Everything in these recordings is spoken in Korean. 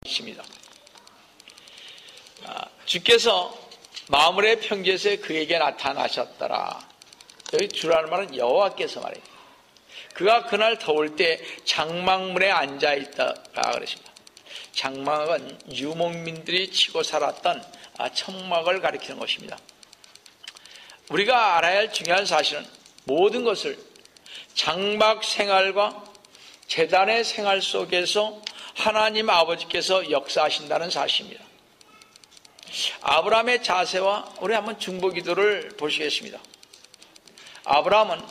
있습니다. 주께서 마므레 평지에서 그에게 나타나셨더라. 여기 주라는 말은 여호와께서 말이에요. 그가 그날 더울 때 장막문에 앉아있다가 그러십니다. 장막은 유목민들이 치고 살았던 천막을 가리키는 것입니다. 우리가 알아야 할 중요한 사실은 모든 것을 장막 생활과 제단의 생활 속에서 하나님 아버지께서 역사하신다는 사실입니다. 아브라함의 자세와 우리 한번 중보기도를 보시겠습니다. 아브라함은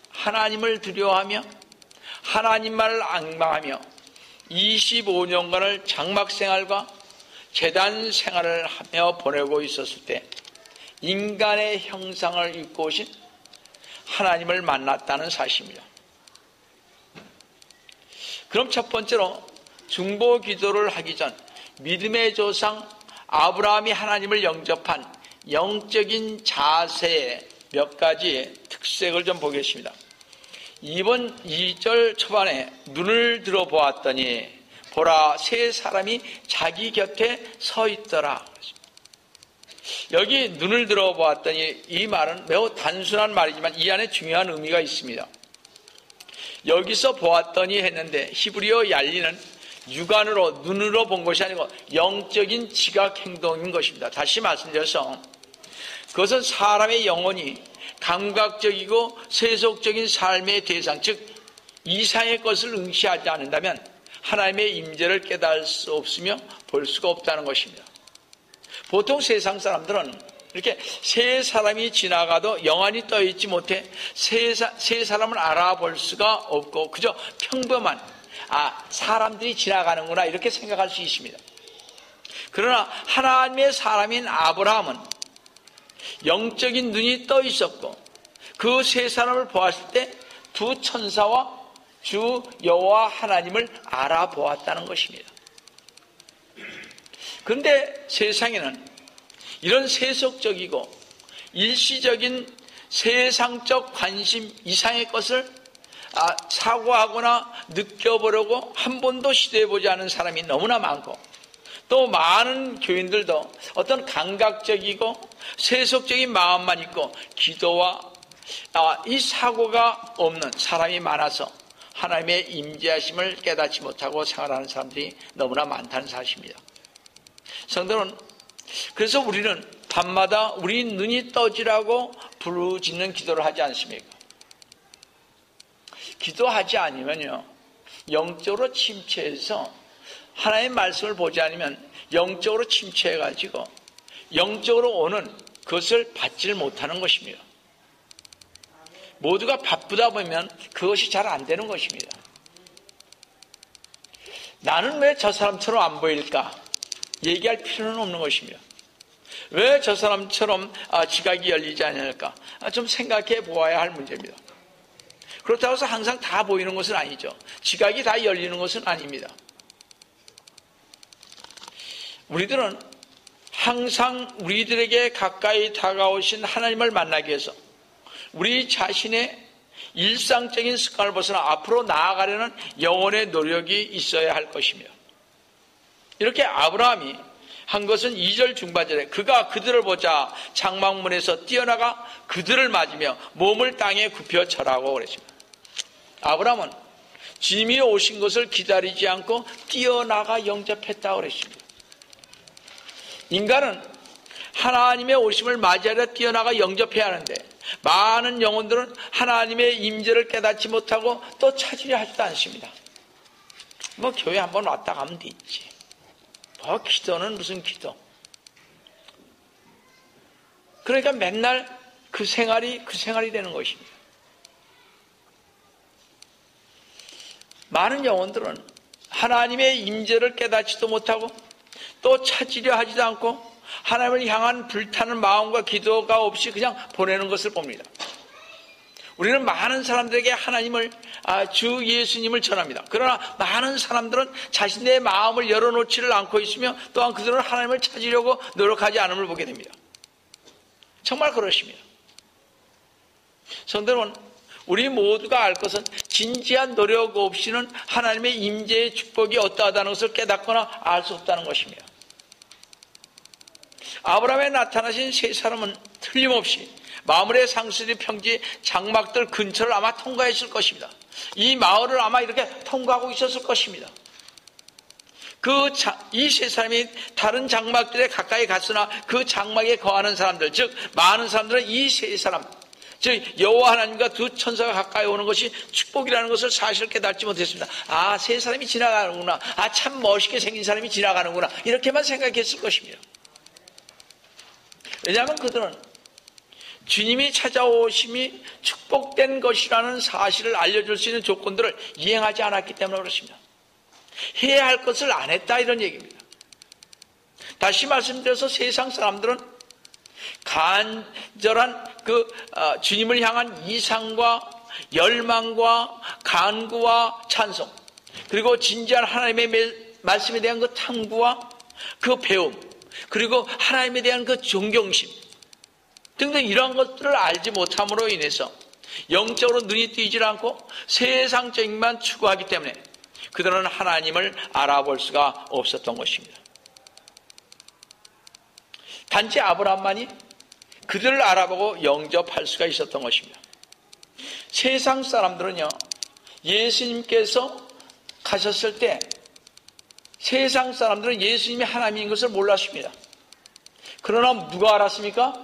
하나님을 두려워하며 하나님만을 앙망하며 25년간을 장막생활과 제단 생활을 하며 보내고 있었을 때 인간의 형상을 입고 오신 하나님을 만났다는 사실입니다. 그럼 첫 번째로 중보기도를 하기 전 믿음의 조상 아브라함이 하나님을 영접한 영적인 자세의 몇 가지 특색을 좀 보겠습니다. 이번 2절 초반에 눈을 들어보았더니 보라 세 사람이 자기 곁에 서 있더라. 여기 눈을 들어보았더니 이 말은 매우 단순한 말이지만 이 안에 중요한 의미가 있습니다. 여기서 보았더니 했는데 히브리어 얄리는 육안으로 눈으로 본 것이 아니고 영적인 지각 행동인 것입니다. 다시 말씀드려서 그것은 사람의 영혼이 감각적이고 세속적인 삶의 대상, 즉 이상의 것을 응시하지 않는다면 하나님의 임재를 깨달을 수 없으며 볼 수가 없다는 것입니다. 보통 세상 사람들은 이렇게 세 사람이 지나가도 영안이 떠있지 못해 세 사람을 알아볼 수가 없고 그저 평범한 사람들이 지나가는구나 이렇게 생각할 수 있습니다. 그러나 하나님의 사람인 아브라함은 영적인 눈이 떠 있었고 그 세 사람을 보았을 때 두 천사와 주 여호와 하나님을 알아보았다는 것입니다. 그런데 세상에는 이런 세속적이고 일시적인 세상적 관심 이상의 것을 사고하거나 느껴보려고 한 번도 시도해보지 않은 사람이 너무나 많고 또 많은 교인들도 어떤 감각적이고 세속적인 마음만 있고 기도와 이 사고가 없는 사람이 많아서 하나님의 임재하심을 깨닫지 못하고 생활하는 사람들이 너무나 많다는 사실입니다. 성도는 그래서 우리는 밤마다 우리 눈이 떠지라고 부르짖는 기도를 하지 않습니까? 기도하지 않으면요 영적으로 침체해서 하나님의 말씀을 보지 않으면 영적으로 침체해가지고 영적으로 오는 그것을 받지를 못하는 것입니다. 모두가 바쁘다 보면 그것이 잘 안 되는 것입니다. 나는 왜 저 사람처럼 안 보일까? 얘기할 필요는 없는 것입니다. 왜 저 사람처럼 지각이 열리지 않을까? 좀 생각해 보아야 할 문제입니다. 그렇다고 해서 항상 다 보이는 것은 아니죠. 지각이 다 열리는 것은 아닙니다. 우리들은 항상 우리들에게 가까이 다가오신 하나님을 만나기 위해서 우리 자신의 일상적인 습관을 벗어나 앞으로 나아가려는 영혼의 노력이 있어야 할 것입니다. 이렇게 아브라함이 한 것은 2절 중반절에 그가 그들을 보자 장막문에서 뛰어나가 그들을 맞으며 몸을 땅에 굽혀 절하고 그랬습니다. 아브라함은 주님이 오신 것을 기다리지 않고 뛰어나가 영접했다고 그랬습니다. 인간은 하나님의 오심을 맞이하려 뛰어나가 영접해야 하는데 많은 영혼들은 하나님의 임재를 깨닫지 못하고 또 찾으려 하지도 않습니다. 뭐 교회 한번 왔다 가면 되지. 뭐 기도는 무슨 기도. 그러니까 맨날 그 생활이 되는 것입니다. 많은 영혼들은 하나님의 임재를 깨닫지도 못하고 또 찾으려 하지도 않고 하나님을 향한 불타는 마음과 기도가 없이 그냥 보내는 것을 봅니다. 우리는 많은 사람들에게 하나님을 주 예수님을 전합니다. 그러나 많은 사람들은 자신의 마음을 열어놓지를 않고 있으며 또한 그들은 하나님을 찾으려고 노력하지 않음을 보게 됩니다. 정말 그렇습니다. 성도는 우리 모두가 알 것은 진지한 노력 없이는 하나님의 임재의 축복이 어떠하다는 것을 깨닫거나 알 수 없다는 것입니다. 아브라함에 나타나신 세 사람은 틀림없이 마물의 상수리 평지 장막들 근처를 아마 통과했을 것입니다. 이 마을을 아마 이렇게 통과하고 있었을 것입니다. 이 세 사람이 다른 장막들에 가까이 갔으나 그 장막에 거하는 사람들, 즉 많은 사람들은 이 세 사람, 즉 여호와 하나님과 두 천사가 가까이 오는 것이 축복이라는 것을 사실 깨닫지 못했습니다. 아, 세 사람이 지나가는구나. 아, 참 멋있게 생긴 사람이 지나가는구나. 이렇게만 생각했을 것입니다. 왜냐하면 그들은 주님이 찾아오심이 축복된 것이라는 사실을 알려줄 수 있는 조건들을 이행하지 않았기 때문에 그렇습니다. 해야 할 것을 안 했다, 이런 얘기입니다. 다시 말씀드려서 세상 사람들은 간절한 주님을 향한 이상과 열망과 간구와 찬송, 그리고 진지한 하나님의 말씀에 대한 그 탐구와 그 배움, 그리고 하나님에 대한 그 존경심 등등 이러한 것들을 알지 못함으로 인해서 영적으로 눈이 띄질 않고 세상적인만 추구하기 때문에 그들은 하나님을 알아볼 수가 없었던 것입니다. 단지 아브라함만이 그들을 알아보고 영접할 수가 있었던 것입니다. 세상 사람들은요, 예수님께서 가셨을 때 세상 사람들은 예수님이 하나님인 것을 몰랐습니다. 그러나 누가 알았습니까?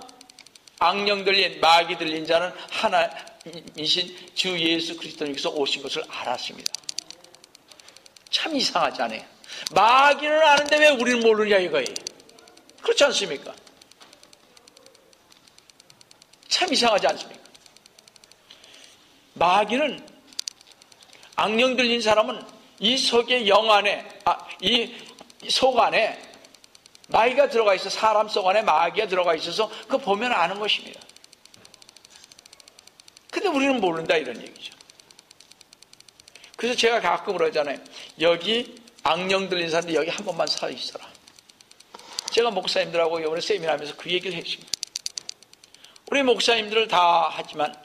악령 들린, 마귀 들린 자는 하나님이신 주 예수 그리스도님께서 오신 것을 알았습니다. 참 이상하지 않아요? 마귀는 아는데 왜 우리는 모르냐 이거예요. 그렇지 않습니까? 참 이상하지 않습니까? 마귀는, 악령 들린 사람은 이 속의 영 안에, 이 속 안에 마귀가 들어가 있어, 사람 속 안에 마귀가 들어가 있어서 그거 보면 아는 것입니다. 근데 우리는 모른다, 이런 얘기죠. 그래서 제가 가끔 그러잖아요. 여기 악령 들린 사람들 여기 한 번만 서 있어라. 제가 목사님들하고 이번에 세미나하면서 그 얘기를 했습니다. 우리 목사님들을 다 하지만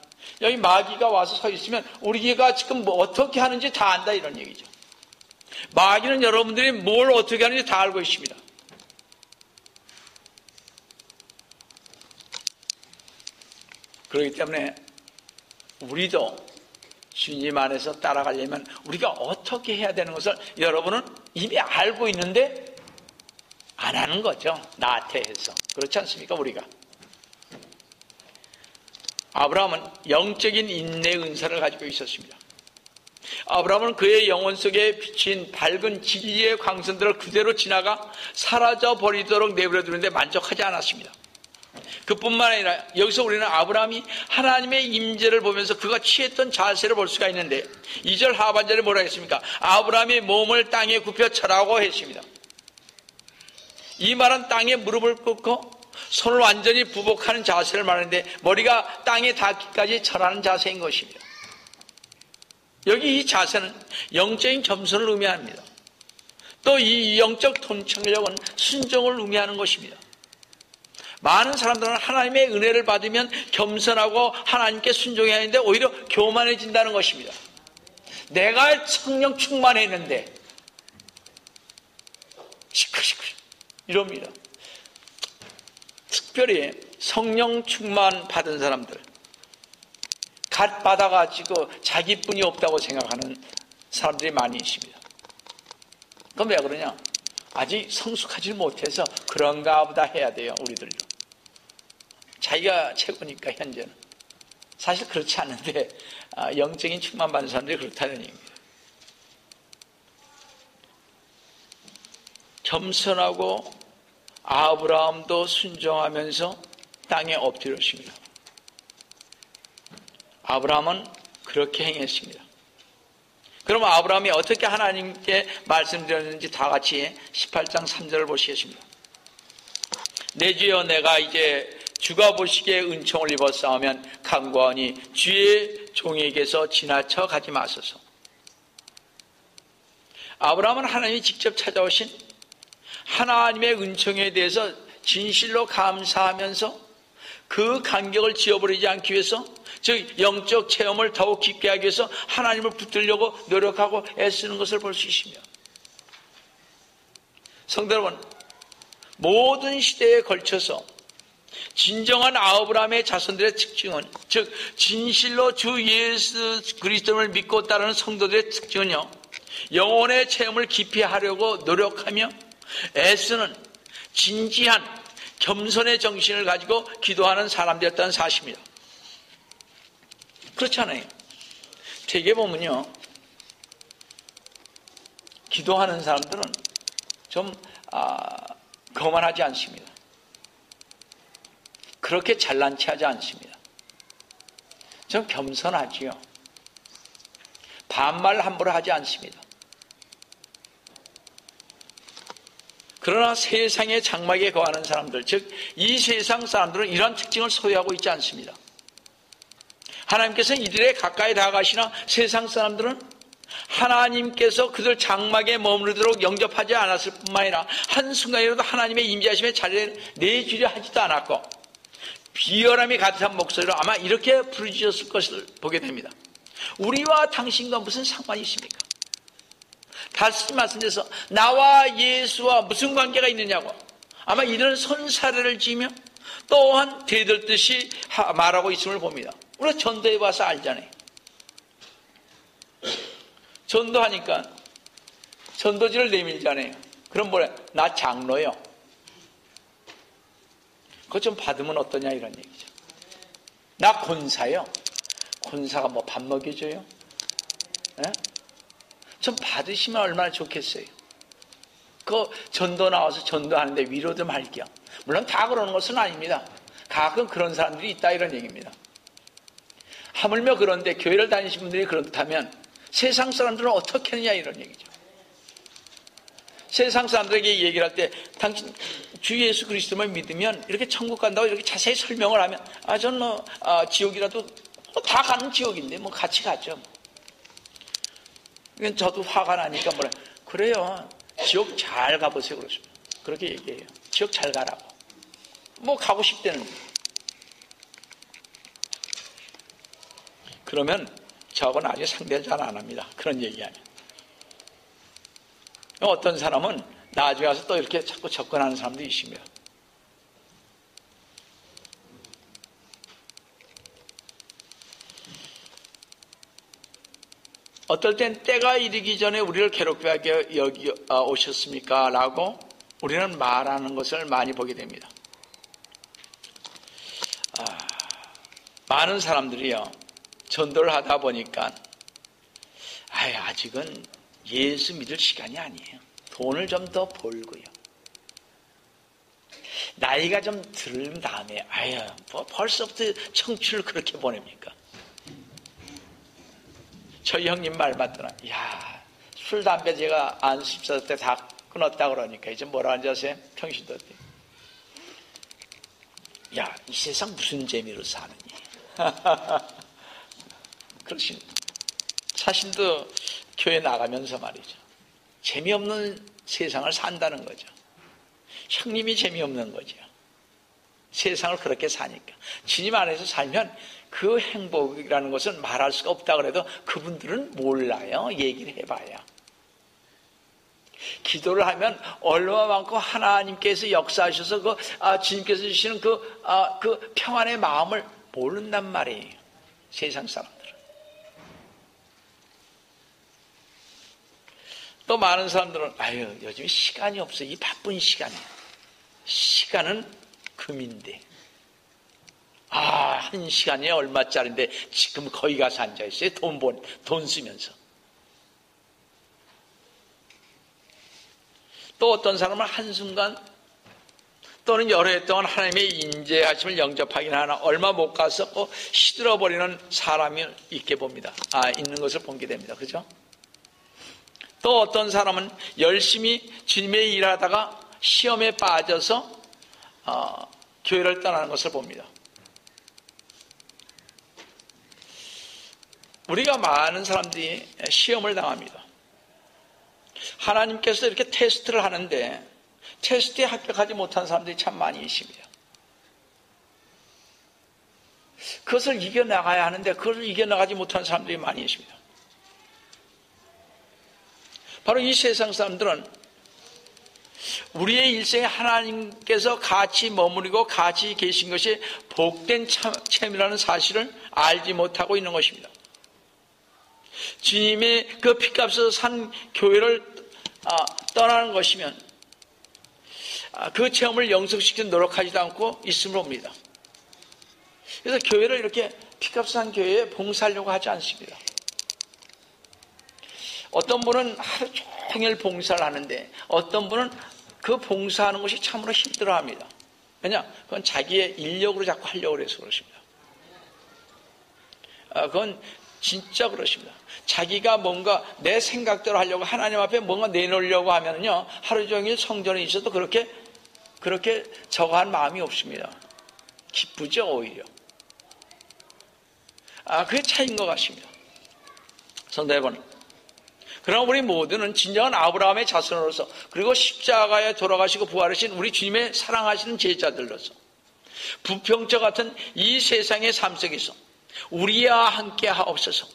여기 마귀가 와서 서 있으면 우리가 지금 뭐 어떻게 하는지 다 안다, 이런 얘기죠. 마귀는 여러분들이 뭘 어떻게 하는지 다 알고 있습니다. 그렇기 때문에 우리도 주님 안에서 따라가려면 우리가 어떻게 해야 되는 것을 여러분은 이미 알고 있는데 안 하는 거죠. 나태해서. 그렇지 않습니까? 우리가. 아브라함은 영적인 인내의 은사를 가지고 있었습니다. 아브라함은 그의 영혼 속에 비친 밝은 진리의 광선들을 그대로 지나가 사라져 버리도록 내버려 두는데 만족하지 않았습니다. 그뿐만 아니라 여기서 우리는 아브라함이 하나님의 임재를 보면서 그가 취했던 자세를 볼 수가 있는데 2절 하반절에 뭐라 했습니까? 아브라함이 몸을 땅에 굽혀 절하고 했습니다. 이 말은 땅에 무릎을 꿇고 손을 완전히 부복하는 자세를 말하는데 머리가 땅에 닿기까지 절하는 자세인 것입니다. 여기 이 자세는 영적인 겸손을 의미합니다. 또 이 영적 통찰력은 순종을 의미하는 것입니다. 많은 사람들은 하나님의 은혜를 받으면 겸손하고 하나님께 순종해야 하는데 오히려 교만해진다는 것입니다. 내가 성령 충만했는데 시끌시끌 이럽니다. 특별히 성령 충만 받은 사람들, 갓 받아가지고 자기뿐이 없다고 생각하는 사람들이 많이 있습니다. 그럼 왜 그러냐? 아직 성숙하지 못해서 그런가 보다 해야 돼요. 우리들도 자기가 최고니까 현재는. 사실 그렇지 않은데 영적인 충만 받는 사람들이 그렇다는 얘기입니다. 겸손하고 아브라함도 순종하면서 땅에 엎드렸습니다. 아브라함은 그렇게 행했습니다. 그럼 아브라함이 어떻게 하나님께 말씀드렸는지 다 같이 18장 3절을 보시겠습니다. 내 주여, 내가 이제 주가 보시기에 은총을 입었사오면 간구하오니 주의 종에게서 지나쳐 가지 마소서. 아브라함은 하나님이 직접 찾아오신 하나님의 은총에 대해서 진실로 감사하면서 그 간격을 지어버리지 않기 위해서 즉 영적 체험을 더욱 깊게 하기 위해서 하나님을 붙들려고 노력하고 애쓰는 것을 볼 수 있습니다. 성도 여러분, 모든 시대에 걸쳐서 진정한 아브라함의 자손들의 특징은, 즉 진실로 주 예수 그리스도를 믿고 따르는 성도들의 특징은요, 영혼의 체험을 깊이 하려고 노력하며 애쓰는 진지한 겸손의 정신을 가지고 기도하는 사람들이었다는 사실입니다. 그렇잖아요. 되게 보면요, 기도하는 사람들은 좀 거만하지 않습니다. 그렇게 잘난 체하지 않습니다. 좀 겸손하지요. 반말 함부로 하지 않습니다. 그러나 세상의 장막에 거하는 사람들, 즉 이 세상 사람들은 이러한 특징을 소유하고 있지 않습니다. 하나님께서는 이들에 가까이 다가가시나 세상 사람들은 하나님께서 그들 장막에 머무르도록 영접하지 않았을 뿐만 아니라 한순간이라도 하나님의 임재하심의 자리를 내주려 하지도 않았고, 비열함이 가득한 목소리로 아마 이렇게 부르짖었을 것을 보게 됩니다. 우리와 당신과 무슨 상관이 있습니까? 다시 말씀드려서 나와 예수와 무슨 관계가 있느냐고 아마 이들은 손사래를 지으며 또한 대들듯이 말하고 있음을 봅니다. 우리가 전도해 봐서 알잖아요. 전도하니까 전도지를 내밀잖아요. 그럼 뭐래? 나 장로요. 그거 좀 받으면 어떠냐 이런 얘기죠. 나 권사요. 권사가 뭐 밥 먹여줘요? 네? 좀 받으시면 얼마나 좋겠어요. 그 전도 나와서 전도하는데 위로 좀 할게요. 물론 다 그러는 것은 아닙니다. 가끔 그런 사람들이 있다 이런 얘기입니다. 하물며 그런데 교회를 다니신 분들이 그렇다면 세상 사람들은 어떻게 하느냐 이런 얘기죠. 세상 사람들에게 얘기를 할 때 당신 주 예수 그리스도만 믿으면 이렇게 천국 간다고 이렇게 자세히 설명을 하면 저는 뭐 지옥이라도 다 가는 지옥인데 뭐 같이 가죠. 그러니까 저도 화가 나니까 뭐래, 그래요, 지옥 잘 가보세요 그러십니다. 그렇게 얘기해요. 지옥 잘 가라고. 뭐 가고 싶대는. 그러면 저하고는 아주 상대를 잘 안 합니다. 그런 얘기하면. 어떤 사람은 나중에 와서 또 이렇게 자꾸 접근하는 사람도 있습니다. 어떨 땐 때가 이르기 전에 우리를 괴롭게 여기 오셨습니까? 라고 우리는 말하는 것을 많이 보게 됩니다. 많은 사람들이요, 전도를 하다 보니까 아직은 예수 믿을 시간이 아니에요. 돈을 좀 더 벌고요. 나이가 좀 든 다음에 뭐 벌써부터 청춘을 그렇게 보냅니까? 저희 형님 말 맞더라. 술, 담배 제가 안 씹었을 때 다 끊었다 그러니까 이제 뭐라 하는지 아세요? 평신도들. 이 세상 무슨 재미로 사느니? 그러신 자신도 교회 나가면서 말이죠. 재미없는 세상을 산다는 거죠. 형님이 재미없는 거죠. 세상을 그렇게 사니까. 주님 안에서 살면 그 행복이라는 것은 말할 수가 없다 그래도 그분들은 몰라요. 얘기를 해봐야. 기도를 하면 얼마만큼 하나님께서 역사하셔서 주님께서 주시는 그 평안의 마음을 모른단 말이에요. 세상 사람들은. 또 많은 사람들은 요즘 시간이 없어. 이 바쁜 시간에. 시간은 금인데. 한 시간에 얼마짜리인데 지금 거기 가서 앉아있어요. 돈 쓰면서. 또 어떤 사람은 한순간 또는 여러 해 동안 하나님의 인재하심을 영접하기는 하나 얼마 못 가서 시들어버리는 사람이 있게 봅니다. 있는 것을 보게 됩니다. 그죠? 또 어떤 사람은 열심히 주님의 일하다가 시험에 빠져서 교회를 떠나는 것을 봅니다. 우리가 많은 사람들이 시험을 당합니다. 하나님께서 이렇게 테스트를 하는데 테스트에 합격하지 못한 사람들이 참 많이 있습니다. 그것을 이겨나가야 하는데 그것을 이겨나가지 못하는 사람들이 많이 있습니다. 바로 이 세상 사람들은 우리의 일생에 하나님께서 같이 머무르고 같이 계신 것이 복된 참이라는 사실을 알지 못하고 있는 것입니다. 주님의 그 피값에서 산 교회를 떠나는 것이면 그 체험을 영속시키는 노력하지도 않고 있음을 봅니다. 그래서 교회를 이렇게 피값 산 교회에 봉사하려고 하지 않습니다. 어떤 분은 하루 종일 봉사를 하는데 어떤 분은 그 봉사하는 것이 참으로 힘들어합니다. 왜냐? 그건 자기의 인력으로 자꾸 하려고 해서 그렇습니다. 그건 진짜 그렇습니다. 자기가 뭔가 내 생각대로 하려고 하나님 앞에 뭔가 내놓으려고 하면요 하루 종일 성전에 있어도 그렇게 저거 한 마음이 없습니다. 기쁘죠 오히려. 그게 차이인 것 같습니다. 성도 여러분, 그러나 우리 모두는 진정한 아브라함의 자손으로서 그리고 십자가에 돌아가시고 부활하신 우리 주님의 사랑하시는 제자들로서 부평저 같은 이 세상의 삶 속에서 우리와 함께 하옵소서.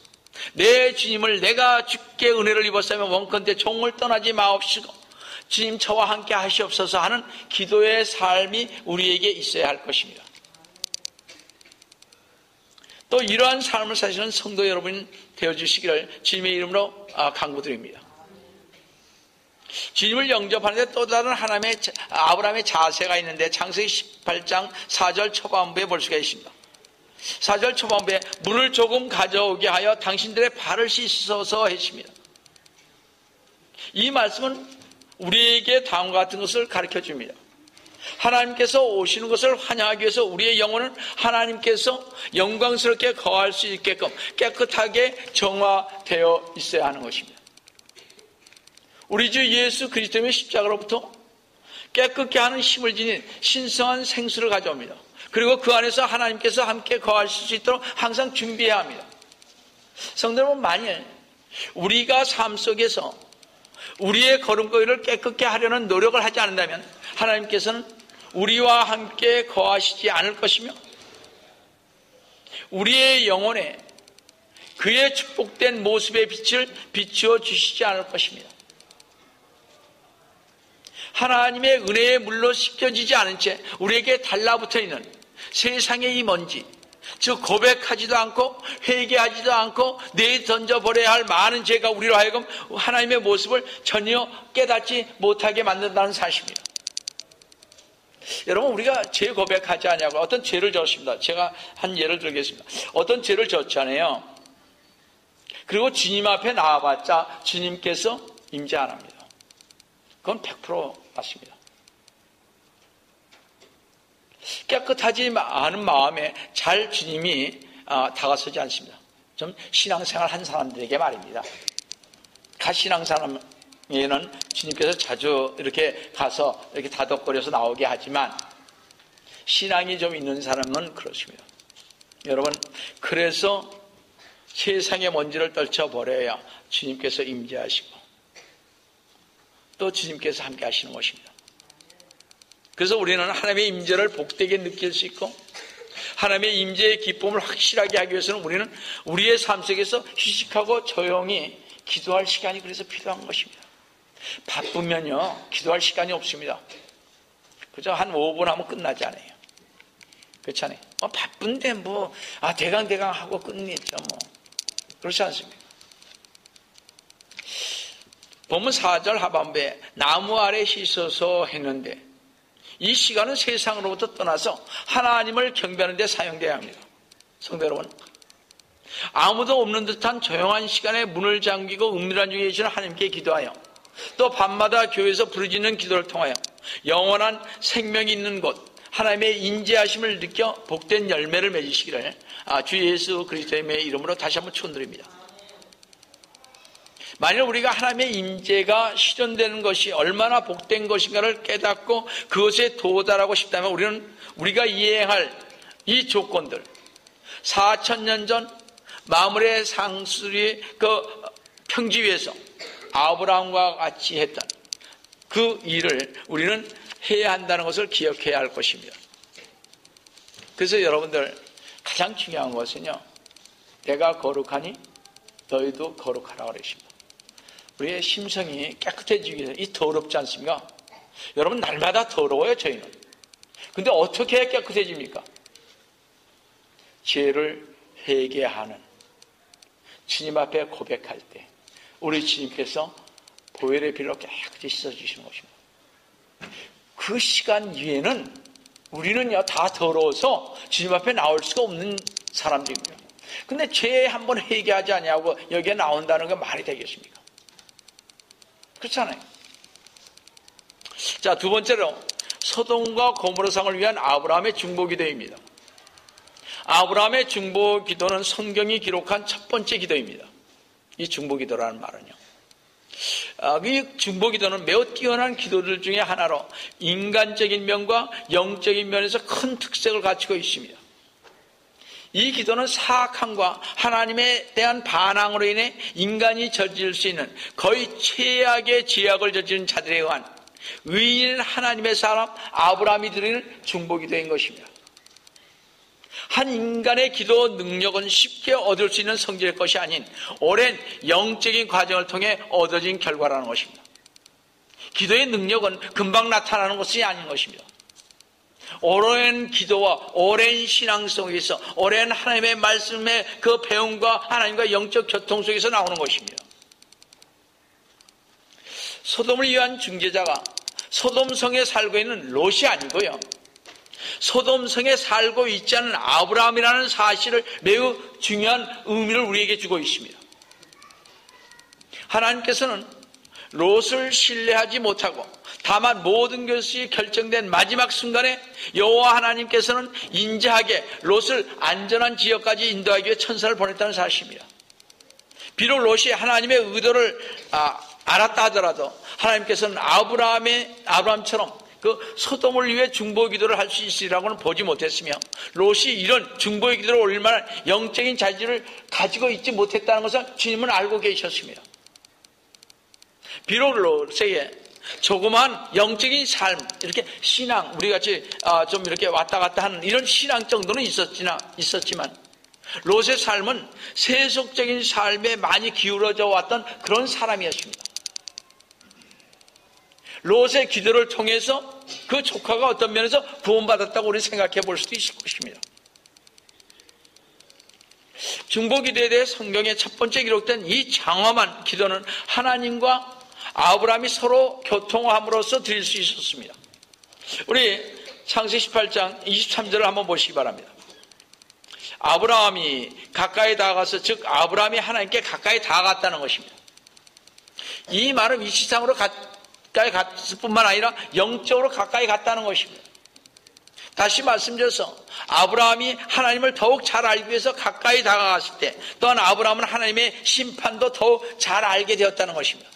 내 주님을 내가 주께 은혜를 입었으면 원컨대 종을 떠나지 마옵시고 주님 저와 함께 하시옵소서 하는 기도의 삶이 우리에게 있어야 할 것입니다. 또 이러한 삶을 사시는 성도 여러분 되어주시기를 주님의 이름으로 간구드립니다. 주님을 영접하는데 또 다른 하나님의 아브라함의 자세가 있는데 창세기 18장 4절 초반부에 볼 수가 있습니다. 4절 초반부에 물을 조금 가져오게 하여 당신들의 발을 씻어서 했습니다. 이 말씀은 우리에게 다음과 같은 것을 가르쳐 줍니다. 하나님께서 오시는 것을 환영하기 위해서 우리의 영혼은 하나님께서 영광스럽게 거할 수 있게끔 깨끗하게 정화되어 있어야 하는 것입니다. 우리 주 예수 그리스도의 십자가로부터 깨끗게 하는 힘을 지닌 신성한 생수를 가져옵니다. 그리고 그 안에서 하나님께서 함께 거하실 수 있도록 항상 준비해야 합니다. 성도 여러분, 만일 우리가 삶 속에서 우리의 걸음걸이를 깨끗게 하려는 노력을 하지 않는다면 하나님께서는 우리와 함께 거하시지 않을 것이며 우리의 영혼에 그의 축복된 모습의 빛을 비추어 주시지 않을 것입니다. 하나님의 은혜의 물로 씻겨지지 않은 채 우리에게 달라붙어 있는 세상의 이 먼지, 즉 고백하지도 않고 회개하지도 않고 내일 던져버려야 할 많은 죄가 우리로 하여금 하나님의 모습을 전혀 깨닫지 못하게 만든다는 사실입니다. 여러분, 우리가 죄 고백하지 않냐고 어떤 죄를 졌습니다. 제가 한 예를 들겠습니다. 어떤 죄를 졌잖아요. 그리고 주님 앞에 나와봤자 주님께서 임재 안 합니다. 그건 100% 맞습니다. 깨끗하지 않은 마음에 잘 주님이 다가서지 않습니다. 좀 신앙생활 한 사람들에게 말입니다. 가신앙생활에는 주님께서 자주 이렇게 가서 이렇게 다독거려서 나오게 하지만 신앙이 좀 있는 사람은 그렇습니다. 여러분, 그래서 세상의 먼지를 떨쳐버려야 주님께서 임재하시고 또 주님께서 함께 하시는 것입니다. 그래서 우리는 하나님의 임재를 복되게 느낄 수 있고 하나님의 임재의 기쁨을 확실하게 하기 위해서는 우리는 우리의 삶 속에서 휴식하고 조용히 기도할 시간이 그래서 필요한 것입니다. 바쁘면요 기도할 시간이 없습니다. 그저 한 5분 하면 끝나지 않아요. 그렇잖아요. 바쁜데 대강 하고 끝냈죠 그렇지 않습니까? 본문 4절 하반부에 나무 아래 씻어서 했는데 이 시간은 세상으로부터 떠나서 하나님을 경배하는 데 사용되어야 합니다. 성도 여러분, 아무도 없는 듯한 조용한 시간에 문을 잠기고 은밀한 중에 계시는 하나님께 기도하여 또 밤마다 교회에서 부르짖는 기도를 통하여 영원한 생명이 있는 곳 하나님의 인재하심을 느껴 복된 열매를 맺으시기를 주 예수 그리스도의 이름으로 다시 한번 축원드립니다. 만일 우리가 하나님의 임재가 실현되는 것이 얼마나 복된 것인가를 깨닫고 그것에 도달하고 싶다면 우리가 이행할 이 조건들 4,000년 전 마물의 상수리 그 평지 위에서 아브라함과 같이 했던 그 일을 우리는 해야 한다는 것을 기억해야 할 것입니다. 그래서 여러분들 가장 중요한 것은요, 내가 거룩하니 너희도 거룩하라 그러십니다. 우리의 심성이 깨끗해지기 위해서 이 더럽지 않습니까? 여러분, 날마다 더러워요, 저희는. 근데 어떻게 해야 깨끗해집니까? 죄를 회개하는, 주님 앞에 고백할 때 우리 주님께서 보혈의 피로 깨끗이 씻어주시는 것입니다. 그 시간 이후에는 우리는요, 다 더러워서 주님 앞에 나올 수가 없는 사람들입니다. 근데 죄에 한번 회개하지 않냐고 여기에 나온다는 게 말이 되겠습니까? 그렇잖아요. 자, 두 번째로 소돔과 고모라상을 위한 아브라함의 중보기도입니다. 아브라함의 중보기도는 성경이 기록한 첫 번째 기도입니다. 이 중보기도라는 말은요, 이 중보기도는 매우 뛰어난 기도들 중에 하나로 인간적인 면과 영적인 면에서 큰 특색을 갖추고 있습니다. 이 기도는 사악함과 하나님에 대한 반항으로 인해 인간이 저질 수 있는 거의 최악의 죄악을 저지른 자들에 의한 의인 하나님의 사람 아브라함이 드리는 중보기도인 것입니다. 한 인간의 기도 능력은 쉽게 얻을 수 있는 성질의 것이 아닌 오랜 영적인 과정을 통해 얻어진 결과라는 것입니다. 기도의 능력은 금방 나타나는 것이 아닌 것입니다. 오랜 기도와 오랜 신앙 속에서 오랜 하나님의 말씀의 그 배움과 하나님과 영적 교통 속에서 나오는 것입니다. 소돔을 위한 중재자가 소돔성에 살고 있는 롯이 아니고요, 소돔성에 살고 있지 않은 아브라함이라는 사실을 매우 중요한 의미를 우리에게 주고 있습니다. 하나님께서는 롯을 신뢰하지 못하고 다만 모든 것이 결정된 마지막 순간에 여호와 하나님께서는 인자하게 롯을 안전한 지역까지 인도하기 위해 천사를 보냈다는 사실입니다. 비록 롯이 하나님의 의도를 알았다 하더라도 하나님께서는 아브라함처럼 그 소돔을 위해 중보기도를 할 수 있으리라고는 보지 못했으며, 롯이 이런 중보기도를 올릴 만한 영적인 자질을 가지고 있지 못했다는 것을 주님은 알고 계셨습니다. 비록 롯에게 조그마한 영적인 삶, 이렇게 신앙, 우리 같이 좀 이렇게 왔다 갔다 하는 이런 신앙 정도는 있었지만 롯의 삶은 세속적인 삶에 많이 기울어져 왔던 그런 사람이었습니다. 롯의 기도를 통해서 그 조카가 어떤 면에서 구원받았다고 우리 생각해 볼 수도 있을 것입니다. 중보기도에 대해 성경에 첫 번째 기록된 이 장엄한 기도는 하나님과 아브라함이 서로 교통함으로써 드릴 수 있었습니다. 우리 창세기 18장 23절을 한번 보시기 바랍니다. 아브라함이 가까이 다가가서, 즉 아브라함이 하나님께 가까이 다가갔다는 것입니다. 이 말은 위치상으로 가까이 갔을 뿐만 아니라 영적으로 가까이 갔다는 것입니다. 다시 말씀드려서 아브라함이 하나님을 더욱 잘 알기 위해서 가까이 다가갔을 때, 또한 아브라함은 하나님의 심판도 더욱 잘 알게 되었다는 것입니다.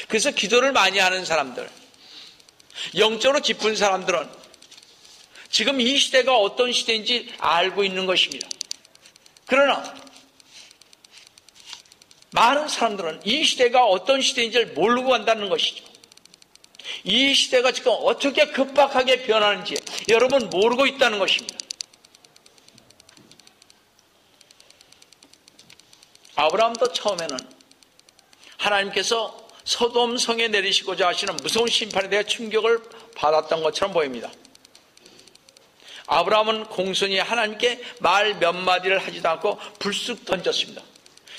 그래서 기도를 많이 하는 사람들, 영적으로 깊은 사람들은 지금 이 시대가 어떤 시대인지 알고 있는 것입니다. 그러나 많은 사람들은 이 시대가 어떤 시대인지를 모르고 간다는 것이죠. 이 시대가 지금 어떻게 급박하게 변하는지 여러분 모르고 있다는 것입니다. 아브라함도 처음에는 하나님께서 소돔성에 내리시고자 하시는 무서운 심판에 대해 충격을 받았던 것처럼 보입니다. 아브라함은 공손히 하나님께 말 몇 마디를 하지도 않고 불쑥 던졌습니다.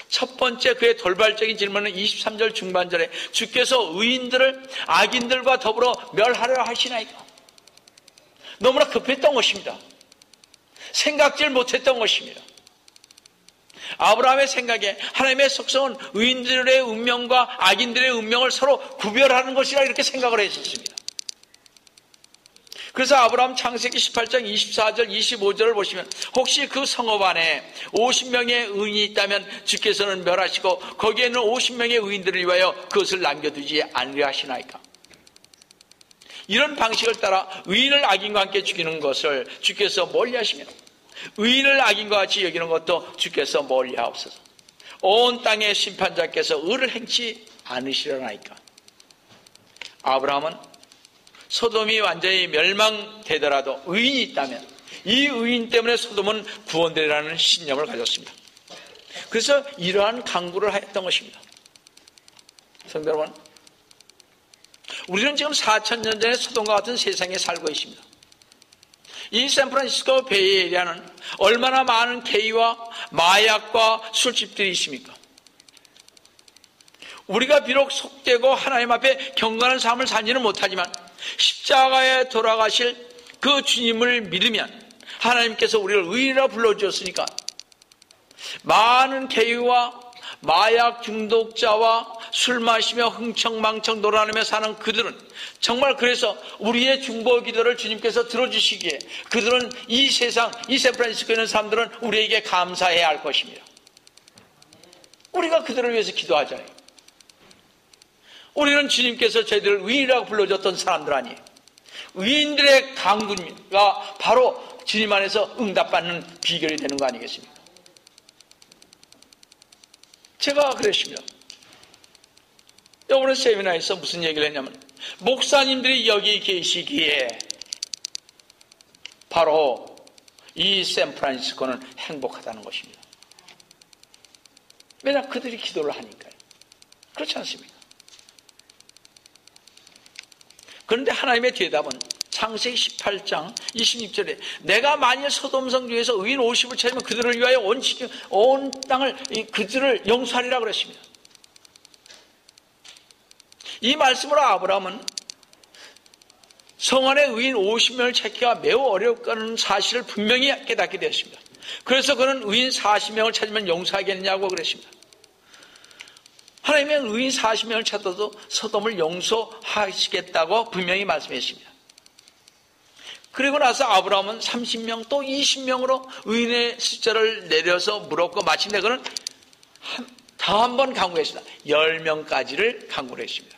첫 번째 그의 돌발적인 질문은 23절 중반절에 주께서 의인들을 악인들과 더불어 멸하려 하시나이까? 너무나 급했던 것입니다. 생각질 못했던 것입니다. 아브라함의 생각에 하나님의 속성은 의인들의 운명과 악인들의 운명을 서로 구별하는 것이라 이렇게 생각을 했었습니다. 그래서 아브라함 창세기 18장 24절 25절을 보시면, 혹시 그 성읍 안에 50명의 의인이 있다면 주께서는 멸하시고 거기에는 50명의 의인들을 위하여 그것을 남겨두지 않으려 하시나이까? 이런 방식을 따라 의인을 악인과 함께 죽이는 것을 주께서 멀리하시며 의인을 악인과 같이 여기는 것도 주께서 멀리하옵소서. 온 땅의 심판자께서 의를 행치 않으시려나이까? 아브라함은 소돔이 완전히 멸망되더라도 의인이 있다면 이 의인 때문에 소돔은 구원되리라는 신념을 가졌습니다. 그래서 이러한 강구를 하였던 것입니다. 성도 여러분, 우리는 지금 4,000년 전에 소돔과 같은 세상에 살고 있습니다. 이 샌프란시스코 베이에리아는 얼마나 많은 게이와 마약과 술집들이 있습니까? 우리가 비록 속되고 하나님 앞에 경건한 삶을 살지는 못하지만 십자가에 돌아가실 그 주님을 믿으면 하나님께서 우리를 의인이라 불러주셨으니까 많은 게이와 마약 중독자와 술 마시며 흥청망청 놀아내며 사는 그들은 정말 그래서 우리의 중보 기도를 주님께서 들어주시기에 그들은 이 세상, 이 샌프란시스코에 있는 사람들은 우리에게 감사해야 할 것입니다. 우리가 그들을 위해서 기도하잖아요. 우리는 주님께서 저희들을 의인이라고 불러줬던 사람들 아니에요. 의인들의 강구가 바로 주님 안에서 응답받는 비결이 되는 거 아니겠습니까? 제가 그랬습니다. 이번에 세미나에서 무슨 얘기를 했냐면 목사님들이 여기 계시기에 바로 이 샌프란시스코는 행복하다는 것입니다. 왜냐? 그들이 기도를 하니까요. 그렇지 않습니까? 그런데 하나님의 대답은 창세기 18장 26절에 내가 만일 소돔성 중에서 의인 50을 찾으면 그들을 위하여 온 땅을 그들을 용서하리라 그랬습니다. 이 말씀으로 아브라함은 성안의 의인 50명을 찾기가 매우 어렵다는 사실을 분명히 깨닫게 되었습니다. 그래서 그는 의인 40명을 찾으면 용서하겠느냐고 그랬습니다. 하나님은 의인 40명을 찾아도 소돔을 용서하시겠다고 분명히 말씀했습니다. 그리고 나서 아브라함은 30명 또 20명으로 의인의 숫자를 내려서 물었고 마침내 그는 더 한 번 강구했습니다. 10명까지를 강구를 했습니다.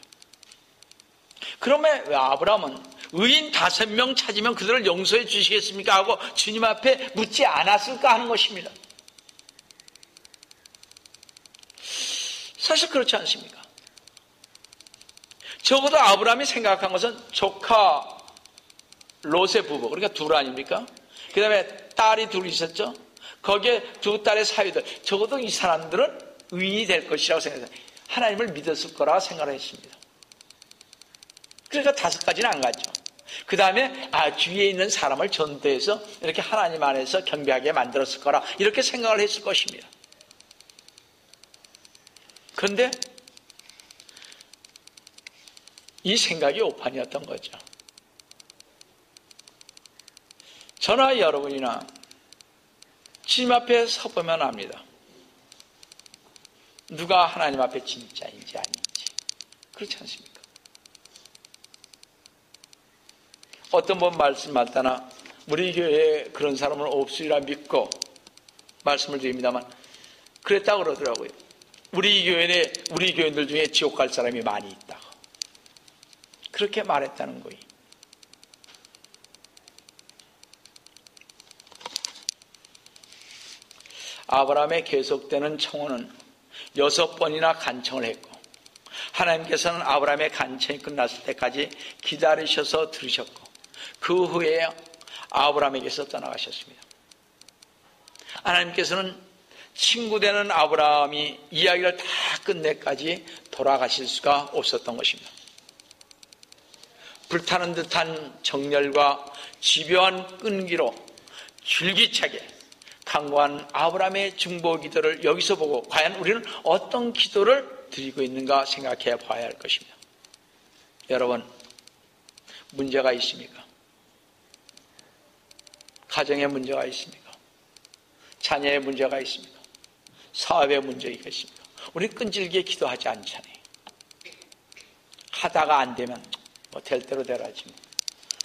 그러면 왜 아브라함은 의인 5명 찾으면 그들을 용서해 주시겠습니까? 하고 주님 앞에 묻지 않았을까 하는 것입니다. 사실 그렇지 않습니까? 적어도 아브라함이 생각한 것은 조카 롯의 부부, 그러니까 둘 아닙니까? 그 다음에 딸이 둘 있었죠? 거기에 두 딸의 사위들, 적어도 이 사람들은 의인이 될 것이라고 생각해서 하나님을 믿었을 거라 생각을 했습니다. 그러니까 5가지는 안 갔죠. 그 다음에 주위에 있는 사람을 전도해서 이렇게 하나님 안에서 경배하게 만들었을 거라 이렇게 생각을 했을 것입니다. 그런데 이 생각이 오판이었던 거죠. 저나 여러분이나 주님 앞에 서보면 압니다. 누가 하나님 앞에 진짜인지 아닌지. 그렇지 않습니까? 어떤 분 말씀하다나 우리 교회에 그런 사람은 없으리라 믿고 말씀을 드립니다만 그랬다고 그러더라고요. 우리 교인들 중에 지옥 갈 사람이 많이 있다고. 그렇게 말했다는 거예요. 아브라함의 계속되는 청혼은 6번이나 간청을 했고 하나님께서는 아브라함의 간청이 끝났을 때까지 기다리셔서 들으셨고 그 후에 아브라함에게서 떠나가셨습니다. 하나님께서는 친구 되는 아브라함이 이야기를 다 끝내까지 돌아가실 수가 없었던 것입니다. 불타는 듯한 정열과 집요한 끈기로 줄기차게 강구한 아브라함의 중보 기도를 여기서 보고 과연 우리는 어떤 기도를 드리고 있는가 생각해 봐야 할 것입니다. 여러분, 문제가 있습니까? 가정에 문제가 있습니까? 자녀의 문제가 있습니까? 사업의 문제가 있습니까? 우리 끈질기게 기도하지 않잖아요. 하다가 안 되면 뭐 될 대로 되라지 뭐.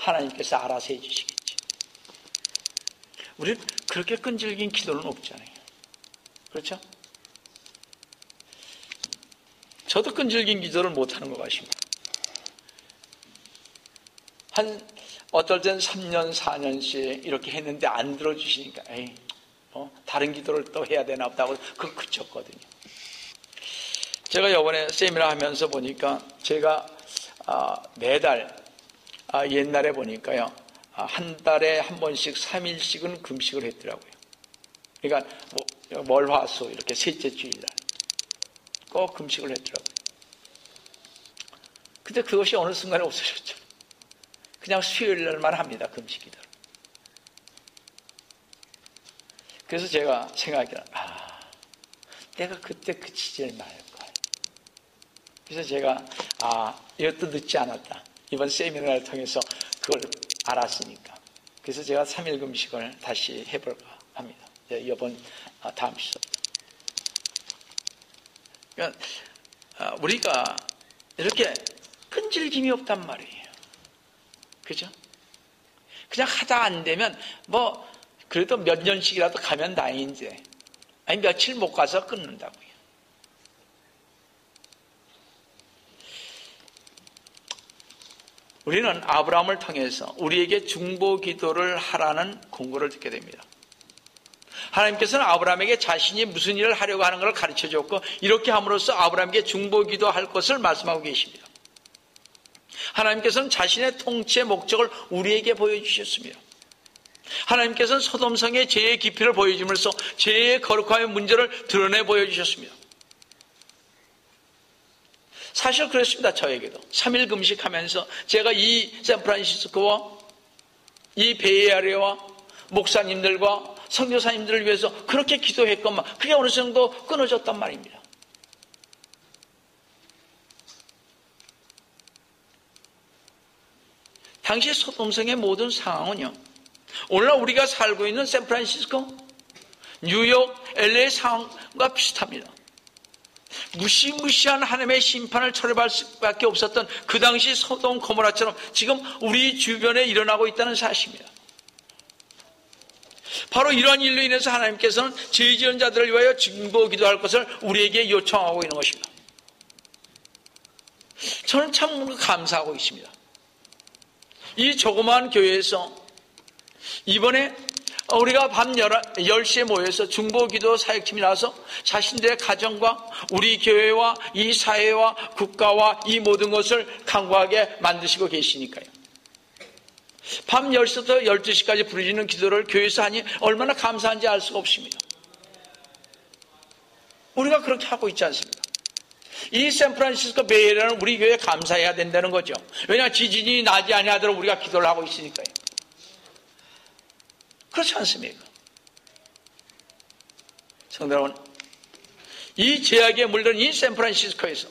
하나님께서 알아서 해주시겠지. 우리 그렇게 끈질긴 기도는 없잖아요. 그렇죠? 저도 끈질긴 기도를 못하는 것 같습니다. 어떨 땐 3년, 4년씩 이렇게 했는데 안 들어주시니까 에이, 다른 기도를 또 해야 되나 보다 하고 그거 그쳤거든요. 제가 이번에 세미나 하면서 보니까 제가 매달 옛날에 보니까요 한 달에 한 번씩 3일씩은 금식을 했더라고요. 그러니까 월화수 이렇게 셋째 주일날 꼭 금식을 했더라고요. 근데 그것이 어느 순간에 없어졌죠. 그냥 수요일날만 합니다. 금식기도. 그래서 제가 생각하기를 내가 그때 그치질 말걸. 그래서 제가 이것도 늦지 않았다. 이번 세미나를 통해서 그걸 알았으니까. 그래서 제가 3일 금식을 다시 해볼까 합니다. 이번 다음 시간. 그러니까 우리가 이렇게 끈질김이 없단 말이에요. 그죠? 그냥 하다 안 되면 그래도 몇 년씩이라도 가면 다행인데 아니 며칠 못 가서 끊는다고요. 우리는 아브라함을 통해서 우리에게 중보 기도를 하라는 공고를 듣게 됩니다. 하나님께서는 아브라함에게 자신이 무슨 일을 하려고 하는 걸 가르쳐줬고 이렇게 함으로써 아브라함에게 중보 기도할 것을 말씀하고 계십니다. 하나님께서는 자신의 통치의 목적을 우리에게 보여주셨습니다. 하나님께서는 소돔성의 죄의 깊이를 보여주면서 죄의 거룩함의 문제를 드러내 보여주셨습니다. 사실 그렇습니다. 저에게도 3일 금식하면서 제가 이 샌프란시스코와 이 베이에리아와 목사님들과 선교사님들을 위해서 그렇게 기도했건만 그게 어느 정도 끊어졌단 말입니다. 당시 소돔성의 모든 상황은요, 오늘날 우리가 살고 있는 샌프란시스코, 뉴욕, LA 상황과 비슷합니다. 무시무시한 하나님의 심판을 초래할 수밖에 없었던 그 당시 소돔 고모라처럼 지금 우리 주변에 일어나고 있다는 사실입니다. 바로 이러한 일로 인해서 하나님께서는 죄 지은 자들을 위하여 중보 기도할 것을 우리에게 요청하고 있는 것입니다. 저는 참 감사하고 있습니다. 이 조그마한 교회에서 이번에 우리가 밤 10시에 모여서 중보기도 사역팀이 나와서 자신들의 가정과 우리 교회와 이 사회와 국가와 이 모든 것을 강구하게 만드시고 계시니까요. 밤 10시부터 12시까지 부르짖는 기도를 교회에서 하니 얼마나 감사한지 알 수가 없습니다. 우리가 그렇게 하고 있지 않습니까? 이 샌프란시스코 베이에리아는 우리 교회에 감사해야 된다는 거죠. 왜냐하면 지진이 나지 아니하도록 우리가 기도를 하고 있으니까요. 그렇지 않습니까? 성도 여러분, 이 죄악에 물든 이 샌프란시스코에서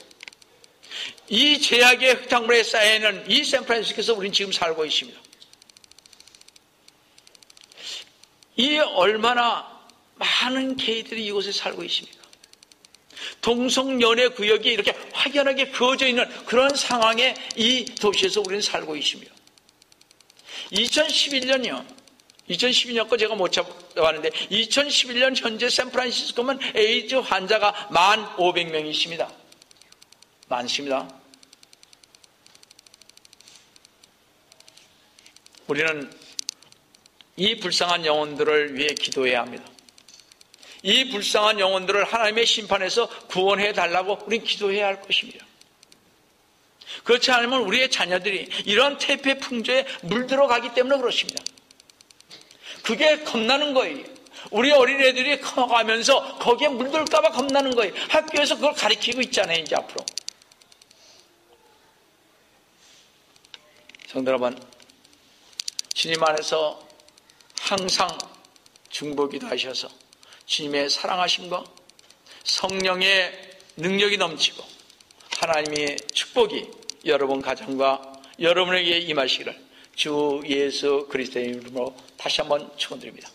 이 죄악의 흙탕물에 쌓여있는 이 샌프란시스코에서 우리는 지금 살고 있습니다. 이 얼마나 많은 게이들이 이곳에 살고 있습니까? 동성연애 구역이 이렇게 확연하게 그어져 있는 그런 상황에 이 도시에서 우리는 살고 있습니다. 2012년 거 제가 못 잡아봤는데 2011년 현재 샌프란시스코면 에이즈 환자가 1,500명이십니다. 많습니다. 우리는 이 불쌍한 영혼들을 위해 기도해야 합니다. 이 불쌍한 영혼들을 하나님의 심판에서 구원해 달라고 우리는 기도해야 할 것입니다. 그렇지 않으면 우리의 자녀들이 이런 태폐 풍조에 물들어가기 때문에 그렇습니다. 그게 겁나는 거예요. 우리 어린애들이 커가면서 거기에 물들까봐 겁나는 거예요. 학교에서 그걸 가르치고 있잖아요, 이제 앞으로. 성도 여러분, 주님 안에서 항상 중보기도 하셔서 주님의 사랑하심과 성령의 능력이 넘치고 하나님의 축복이 여러분 가정과 여러분에게 임하시기를 주 예수 그리스도의 이름으로 다시 한번 축원드립니다.